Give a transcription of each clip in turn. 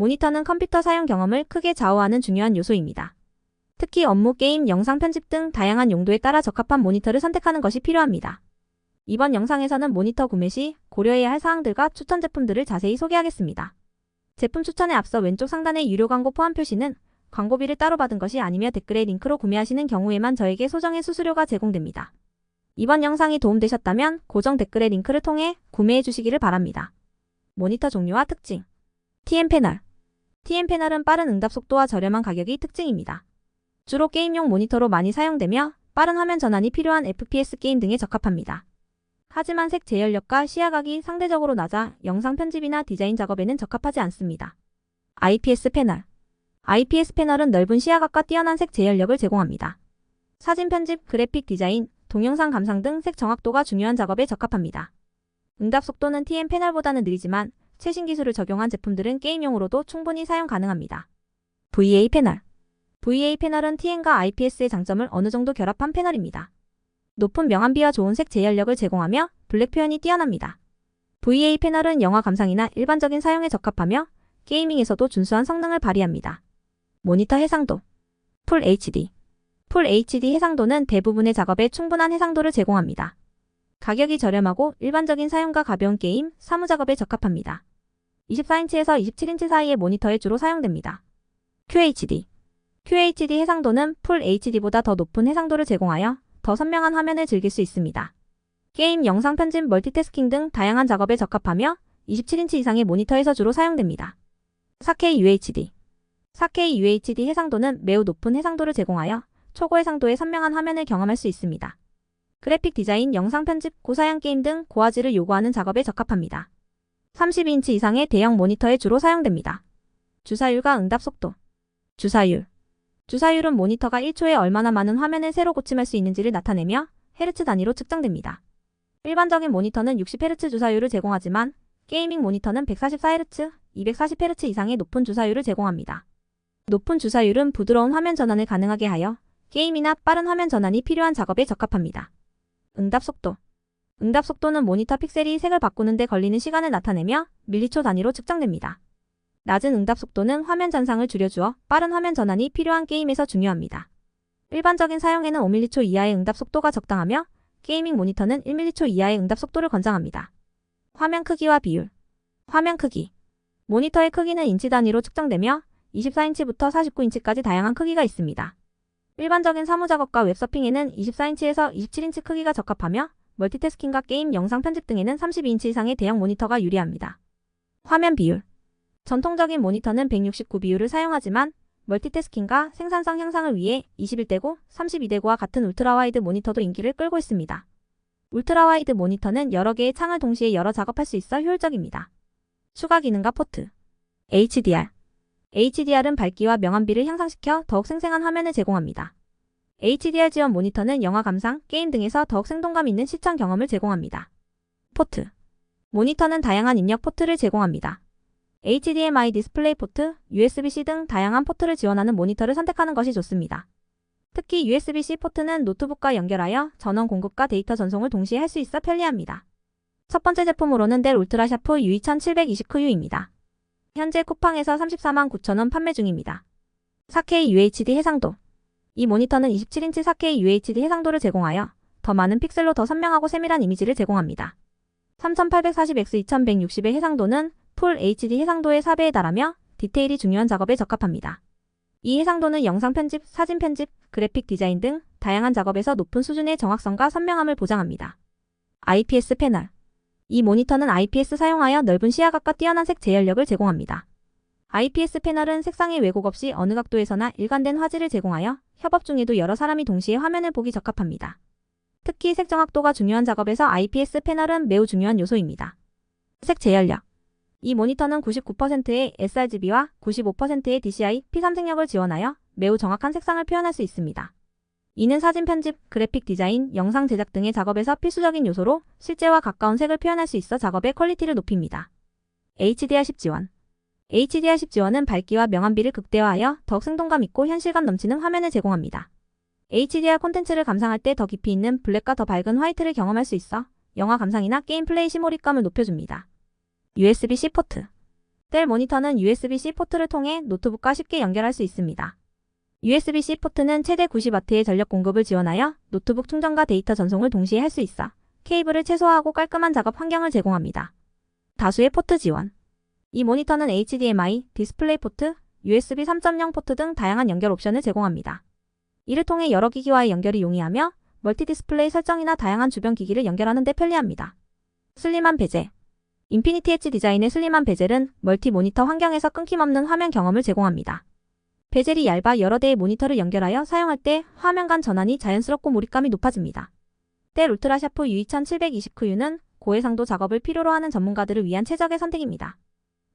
모니터는 컴퓨터 사용 경험을 크게 좌우하는 중요한 요소입니다. 특히 업무, 게임, 영상 편집 등 다양한 용도에 따라 적합한 모니터를 선택하는 것이 필요합니다. 이번 영상에서는 모니터 구매 시 고려해야 할 사항들과 추천 제품들을 자세히 소개하겠습니다. 제품 추천에 앞서 왼쪽 상단의 유료 광고 포함 표시는 광고비를 따로 받은 것이 아니며 댓글의 링크로 구매하시는 경우에만 저에게 소정의 수수료가 제공됩니다. 이번 영상이 도움되셨다면 고정 댓글의 링크를 통해 구매해 주시기를 바랍니다. 모니터 종류와 특징. TN 패널. TN 패널은 빠른 응답 속도와 저렴한 가격이 특징입니다. 주로 게임용 모니터로 많이 사용되며 빠른 화면 전환이 필요한 FPS 게임 등에 적합합니다. 하지만 색 제열력과 시야각이 상대적으로 낮아 영상 편집이나 디자인 작업에는 적합하지 않습니다. IPS 패널. IPS 패널은 넓은 시야각과 뛰어난 색 제열력을 제공합니다. 사진 편집, 그래픽 디자인, 동영상 감상 등 색 정확도가 중요한 작업에 적합합니다. 응답 속도는 TN 패널보다는 느리지만 최신 기술을 적용한 제품들은 게임용으로도 충분히 사용 가능합니다. VA 패널. VA 패널은 TN과 IPS의 장점을 어느 정도 결합한 패널입니다. 높은 명암비와 좋은 색 제열력을 제공하며 블랙 표현이 뛰어납니다. VA 패널은 영화 감상이나 일반적인 사용에 적합하며 게이밍에서도 준수한 성능을 발휘합니다. 모니터 해상도. 풀 HD. 풀 HD 해상도는 대부분의 작업에 충분한 해상도를 제공합니다. 가격이 저렴하고 일반적인 사용과 가벼운 게임, 사무 작업에 적합합니다. 24인치에서 27인치 사이의 모니터에 주로 사용됩니다. QHD. QHD 해상도는 풀 HD보다 더 높은 해상도를 제공하여 더 선명한 화면을 즐길 수 있습니다. 게임, 영상 편집, 멀티태스킹 등 다양한 작업에 적합하며 27인치 이상의 모니터에서 주로 사용됩니다. 4K UHD. 4K UHD 해상도는 매우 높은 해상도를 제공하여 초고해상도의 선명한 화면을 경험할 수 있습니다. 그래픽 디자인, 영상 편집, 고사양 게임 등 고화질을 요구하는 작업에 적합합니다. 32인치 이상의 대형 모니터에 주로 사용됩니다. 주사율과 응답 속도. 주사율. 주사율은 모니터가 1초에 얼마나 많은 화면을 새로 고침할 수 있는지를 나타내며 헤르츠 단위로 측정됩니다. 일반적인 모니터는 60Hz 주사율을 제공하지만 게이밍 모니터는 144Hz, 240Hz 이상의 높은 주사율을 제공합니다. 높은 주사율은 부드러운 화면 전환을 가능하게 하여 게임이나 빠른 화면 전환이 필요한 작업에 적합합니다. 응답 속도. 응답 속도는 모니터 픽셀이 색을 바꾸는 데 걸리는 시간을 나타내며 밀리초 단위로 측정됩니다. 낮은 응답 속도는 화면 잔상을 줄여주어 빠른 화면 전환이 필요한 게임에서 중요합니다. 일반적인 사용에는 5m초 이하의 응답 속도가 적당하며 게이밍 모니터는 1m초 이하의 응답 속도를 권장합니다. 화면 크기와 비율. 화면 크기. 모니터의 크기는 인치 단위로 측정되며 24인치부터 49인치까지 다양한 크기가 있습니다. 일반적인 사무 작업과 웹서핑에는 24인치에서 27인치 크기가 적합하며 멀티태스킹과 게임, 영상 편집 등에는 32인치 이상의 대형 모니터가 유리합니다. 화면 비율. 전통적인 모니터는 169 비율을 사용하지만 멀티태스킹과 생산성 향상을 위해 21대9, 32대9와 같은 울트라와이드 모니터도 인기를 끌고 있습니다. 울트라와이드 모니터는 여러 개의 창을 동시에 열어 작업할 수 있어 효율적입니다. 추가 기능과 포트. HDR. HDR은 밝기와 명암비를 향상시켜 더욱 생생한 화면을 제공합니다. HDR 지원 모니터는 영화 감상, 게임 등에서 더욱 생동감 있는 시청 경험을 제공합니다. 포트. 모니터는 다양한 입력 포트를 제공합니다. HDMI 디스플레이 포트, USB-C 등 다양한 포트를 지원하는 모니터를 선택하는 것이 좋습니다. 특히 USB-C 포트는 노트북과 연결하여 전원 공급과 데이터 전송을 동시에 할 수 있어 편리합니다. 첫 번째 제품으로는 델 울트라 샤프 U2720Q입니다. 현재 쿠팡에서 349,000원 판매 중입니다. 4K UHD 해상도. 이 모니터는 27인치 4K UHD 해상도를 제공하여 더 많은 픽셀로 더 선명하고 세밀한 이미지를 제공합니다. 3840x2160의 해상도는 풀 HD 해상도의 4배에 달하며 디테일이 중요한 작업에 적합합니다. 이 해상도는 영상 편집, 사진 편집, 그래픽 디자인 등 다양한 작업에서 높은 수준의 정확성과 선명함을 보장합니다. IPS 패널. 이 모니터는 IPS 사용하여 넓은 시야각과 뛰어난 색 제열력을 제공합니다. IPS 패널은 색상의 왜곡 없이 어느 각도에서나 일관된 화질을 제공하여 협업 중에도 여러 사람이 동시에 화면을 보기 적합합니다. 특히 색 정확도가 중요한 작업에서 IPS 패널은 매우 중요한 요소입니다. 색 제열력. 이 모니터는 99%의 sRGB와 95%의 DCI, P3색력을 지원하여 매우 정확한 색상을 표현할 수 있습니다. 이는 사진 편집, 그래픽 디자인, 영상 제작 등의 작업에서 필수적인 요소로 실제와 가까운 색을 표현할 수 있어 작업의 퀄리티를 높입니다. HDR10 지원. HDR10 지원은 밝기와 명암비를 극대화하여 더욱 생동감 있고 현실감 넘치는 화면을 제공합니다. HDR 콘텐츠를 감상할 때 더 깊이 있는 블랙과 더 밝은 화이트를 경험할 수 있어 영화 감상이나 게임 플레이 시 몰입감을 높여줍니다. USB-C 포트. 델 모니터는 USB-C 포트를 통해 노트북과 쉽게 연결할 수 있습니다. USB-C 포트는 최대 90W의 전력 공급을 지원하여 노트북 충전과 데이터 전송을 동시에 할 수 있어 케이블을 최소화하고 깔끔한 작업 환경을 제공합니다. 다수의 포트 지원. 이 모니터는 HDMI, 디스플레이 포트, USB 3.0 포트 등 다양한 연결 옵션을 제공합니다. 이를 통해 여러 기기와의 연결이 용이하며 멀티 디스플레이 설정이나 다양한 주변 기기를 연결하는 데 편리합니다. 슬림한 베젤. 인피니티 엣지 디자인의 슬림한 베젤은 멀티 모니터 환경에서 끊김없는 화면 경험을 제공합니다. 베젤이 얇아 여러 대의 모니터를 연결하여 사용할 때 화면 간 전환이 자연스럽고 몰입감이 높아집니다. 델 울트라 샤프 U2729U는 고해상도 작업을 필요로 하는 전문가들을 위한 최적의 선택입니다.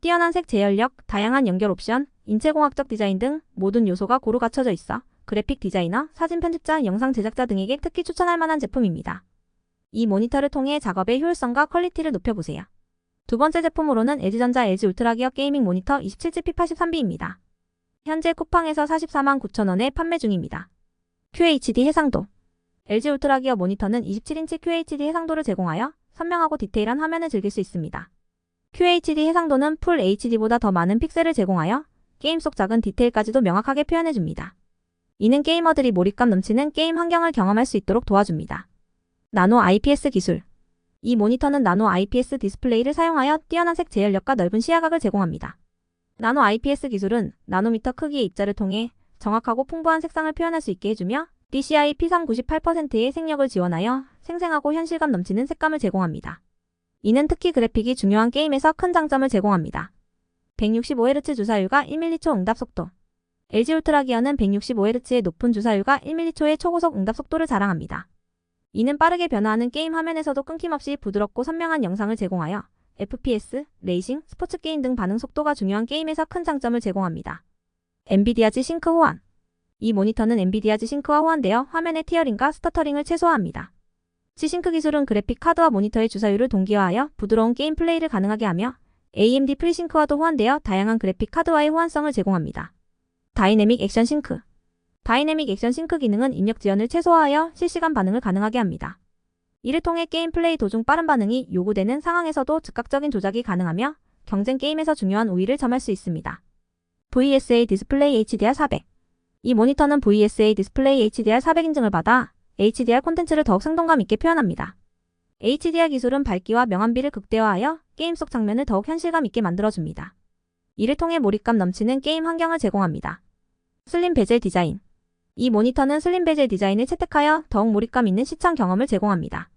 뛰어난 색 제열력, 다양한 연결 옵션, 인체공학적 디자인 등 모든 요소가 고루 갖춰져 있어 그래픽 디자이너, 사진 편집자, 영상 제작자 등에게 특히 추천할 만한 제품입니다. 이 모니터를 통해 작업의 효율성과 퀄리티를 높여보세요. 두 번째 제품으로는 LG전자 LG 울트라 기어 게이밍 모니터 27G P83B입니다. 현재 쿠팡에서 44만 9천원에 판매 중입니다. QHD 해상도. LG 울트라 기어 모니터는 27인치 QHD 해상도를 제공하여 선명하고 디테일한 화면을 즐길 수 있습니다. QHD 해상도는 풀 HD보다 더 많은 픽셀을 제공하여 게임 속 작은 디테일까지도 명확하게 표현해줍니다. 이는 게이머들이 몰입감 넘치는 게임 환경을 경험할 수 있도록 도와줍니다. 나노 IPS 기술. 이 모니터는 나노 IPS 디스플레이를 사용하여 뛰어난 색 제열력과 넓은 시야각을 제공합니다. 나노 IPS 기술은 나노미터 크기의 입자를 통해 정확하고 풍부한 색상을 표현할 수 있게 해주며 DCI P3 98%의 색력을 지원하여 생생하고 현실감 넘치는 색감을 제공합니다. 이는 특히 그래픽이 중요한 게임에서 큰 장점을 제공합니다. 165Hz 주사율과 1ms 응답 속도. LG 울트라 기어는 165Hz의 높은 주사율과 1ms의 초고속 응답 속도를 자랑합니다. 이는 빠르게 변화하는 게임 화면에서도 끊김없이 부드럽고 선명한 영상을 제공하여 FPS, 레이싱, 스포츠 게임 등 반응 속도가 중요한 게임에서 큰 장점을 제공합니다. 엔비디아 G-Sync 호환. 이 모니터는 엔비디아 G-Sync와 호환되어 화면의 티어링과 스터터링을 최소화합니다. G-Sync 기술은 그래픽 카드와 모니터의 주사율을 동기화하여 부드러운 게임 플레이를 가능하게 하며 AMD FreeSync와도 호환되어 다양한 그래픽 카드와의 호환성을 제공합니다. 다이내믹 액션 싱크. 다이내믹 액션 싱크 기능은 입력 지연을 최소화하여 실시간 반응을 가능하게 합니다. 이를 통해 게임 플레이 도중 빠른 반응이 요구되는 상황에서도 즉각적인 조작이 가능하며 경쟁 게임에서 중요한 우위를 점할 수 있습니다. VSA 디스플레이 HDR 400. 이 모니터는 VSA 디스플레이 HDR 400 인증을 받아 HDR 콘텐츠를 더욱 생동감 있게 표현합니다. HDR 기술은 밝기와 명암비를 극대화하여 게임 속 장면을 더욱 현실감 있게 만들어줍니다. 이를 통해 몰입감 넘치는 게임 환경을 제공합니다. 슬림 베젤 디자인. 이 모니터는 슬림 베젤 디자인을 채택하여 더욱 몰입감 있는 시청 경험을 제공합니다.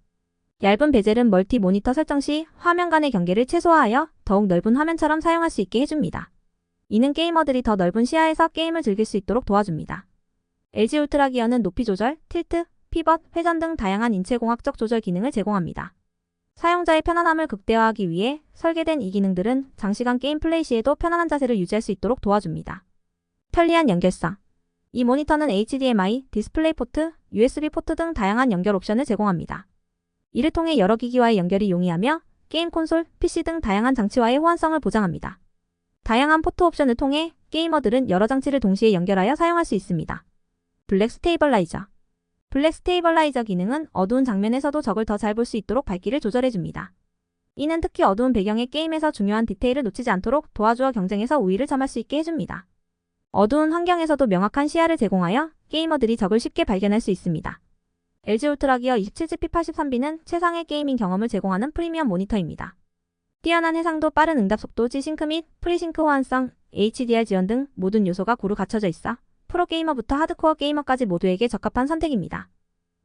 얇은 베젤은 멀티 모니터 설정 시 화면 간의 경계를 최소화하여 더욱 넓은 화면처럼 사용할 수 있게 해줍니다. 이는 게이머들이 더 넓은 시야에서 게임을 즐길 수 있도록 도와줍니다. LG 울트라 기어는 높이 조절, 틸트, 피벗, 회전 등 다양한 인체공학적 조절 기능을 제공합니다. 사용자의 편안함을 극대화하기 위해 설계된 이 기능들은 장시간 게임 플레이 시에도 편안한 자세를 유지할 수 있도록 도와줍니다. 편리한 연결성. 이 모니터는 HDMI, 디스플레이 포트, USB 포트 등 다양한 연결 옵션을 제공합니다. 이를 통해 여러 기기와의 연결이 용이하며 게임 콘솔, PC 등 다양한 장치와의 호환성을 보장합니다. 다양한 포트 옵션을 통해 게이머들은 여러 장치를 동시에 연결하여 사용할 수 있습니다. 블랙 스테이블라이저. 블랙 스테이블라이저 기능은 어두운 장면에서도 적을 더 잘 볼 수 있도록 밝기를 조절해줍니다. 이는 특히 어두운 배경의 게임에서 중요한 디테일을 놓치지 않도록 도와주어 경쟁에서 우위를 점할 수 있게 해줍니다. 어두운 환경에서도 명확한 시야를 제공하여 게이머들이 적을 쉽게 발견할 수 있습니다. LG 울트라 기어 27G P83B는 최상의 게이밍 경험을 제공하는 프리미엄 모니터입니다. 뛰어난 해상도, 빠른 응답 속도, G-Sync 및 프리싱크 호환성, HDR 지원 등 모든 요소가 고루 갖춰져 있어 프로게이머부터 하드코어 게이머까지 모두에게 적합한 선택입니다.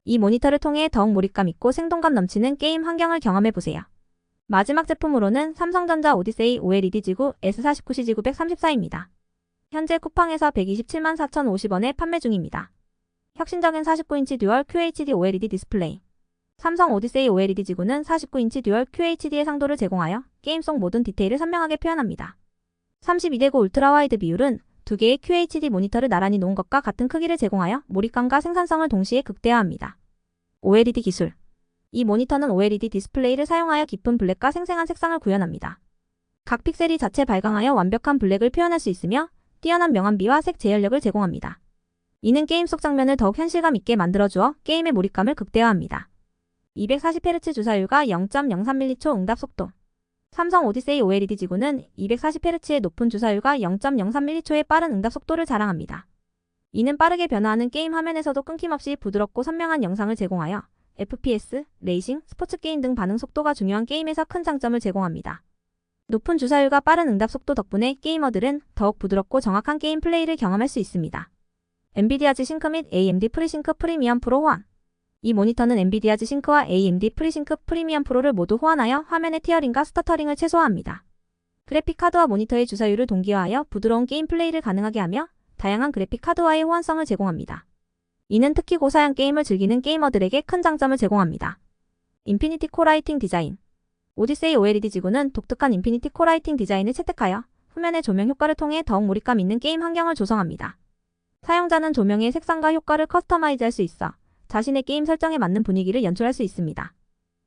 이 모니터를 통해 더욱 몰입감 있고 생동감 넘치는 게임 환경을 경험해보세요. 마지막 제품으로는 삼성전자 오디세이 OLED 지구 S49C 지구 134입니다. 현재 쿠팡에서 127만 4,050원에 판매 중입니다. 혁신적인 49인치 듀얼 QHD OLED 디스플레이. 삼성 오디세이 OLED 지구는 49인치 듀얼 QHD 해상도를 제공하여 게임 속 모든 디테일을 선명하게 표현합니다. 32대9 울트라 와이드 비율은 두 개의 QHD 모니터를 나란히 놓은 것과 같은 크기를 제공하여 몰입감과 생산성을 동시에 극대화합니다. OLED 기술. 이 모니터는 OLED 디스플레이를 사용하여 깊은 블랙과 생생한 색상을 구현합니다. 각 픽셀이 자체 발광하여 완벽한 블랙을 표현할 수 있으며 뛰어난 명암비와 색 제열력을 제공합니다. 이는 게임 속 장면을 더욱 현실감 있게 만들어주어 게임의 몰입감을 극대화합니다. 240Hz 주사율과 0.03ms 응답 속도. 삼성 오디세이 OLED 지구는 240Hz의 높은 주사율과 0.03mH의 빠른 응답 속도를 자랑합니다. 이는 빠르게 변화하는 게임 화면에서도 끊김없이 부드럽고 선명한 영상을 제공하여 FPS, 레이싱, 스포츠 게임 등 반응 속도가 중요한 게임에서 큰 장점을 제공합니다. 높은 주사율과 빠른 응답 속도 덕분에 게이머들은 더욱 부드럽고 정확한 게임 플레이를 경험할 수 있습니다. 엔비디아 G-Sync 및 AMD FreeSync 프리미엄 프로 호환. 이 모니터는 엔비디아 G-Sync와 AMD FreeSync 프리미엄 프로를 모두 호환하여 화면의 티어링과 스터터링을 최소화합니다. 그래픽 카드와 모니터의 주사율을 동기화하여 부드러운 게임 플레이를 가능하게 하며 다양한 그래픽 카드와의 호환성을 제공합니다. 이는 특히 고사양 게임을 즐기는 게이머들에게 큰 장점을 제공합니다. 인피니티 코라이팅 디자인. 오디세이 OLED 지구는 독특한 인피니티 코라이팅 디자인을 채택하여 후면의 조명 효과를 통해 더욱 몰입감 있는 게임 환경을 조성합니다. 사용자는 조명의 색상과 효과를 커스터마이즈할 수 있어 자신의 게임 설정에 맞는 분위기를 연출할 수 있습니다.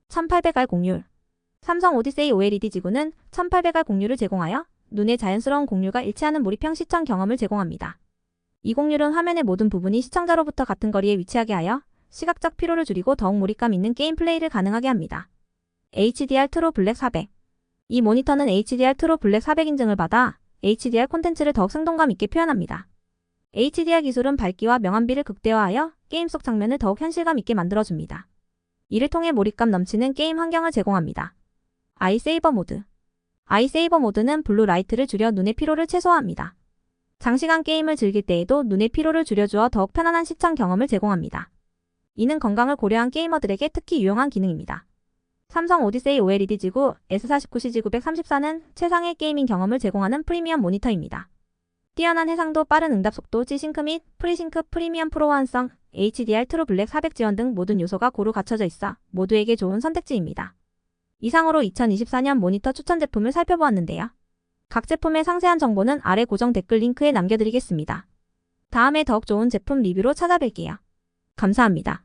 1800R 공률. 삼성 오디세이 OLED 지구는 1800R 공률을 제공하여 눈의 자연스러운 공률과 일치하는 몰입형 시청 경험을 제공합니다. 이 공률은 화면의 모든 부분이 시청자로부터 같은 거리에 위치하게 하여 시각적 피로를 줄이고 더욱 몰입감 있는 게임 플레이를 가능하게 합니다. HDR 트루 블랙 400. 이 모니터는 HDR 트루 블랙 400 인증을 받아 HDR 콘텐츠를 더욱 생동감 있게 표현합니다. HDR 기술은 밝기와 명암비를 극대화하여 게임 속 장면을 더욱 현실감 있게 만들어줍니다. 이를 통해 몰입감 넘치는 게임 환경을 제공합니다. 아이세이버 모드. 아이세이버 모드는 블루 라이트를 줄여 눈의 피로를 최소화합니다. 장시간 게임을 즐길 때에도 눈의 피로를 줄여주어 더욱 편안한 시청 경험을 제공합니다. 이는 건강을 고려한 게이머들에게 특히 유용한 기능입니다. 삼성 오디세이 OLED 지구 S49CG934는 최상의 게이밍 경험을 제공하는 프리미엄 모니터입니다. 뛰어난 해상도, 빠른 응답 속도, G-Sync 및 FreeSync 프리미엄 프로 호환성, HDR 트루 블랙 400 지원 등 모든 요소가 고루 갖춰져 있어 모두에게 좋은 선택지입니다. 이상으로 2024년 모니터 추천 제품을 살펴보았는데요. 각 제품의 상세한 정보는 아래 고정 댓글 링크에 남겨드리겠습니다. 다음에 더욱 좋은 제품 리뷰로 찾아뵐게요. 감사합니다.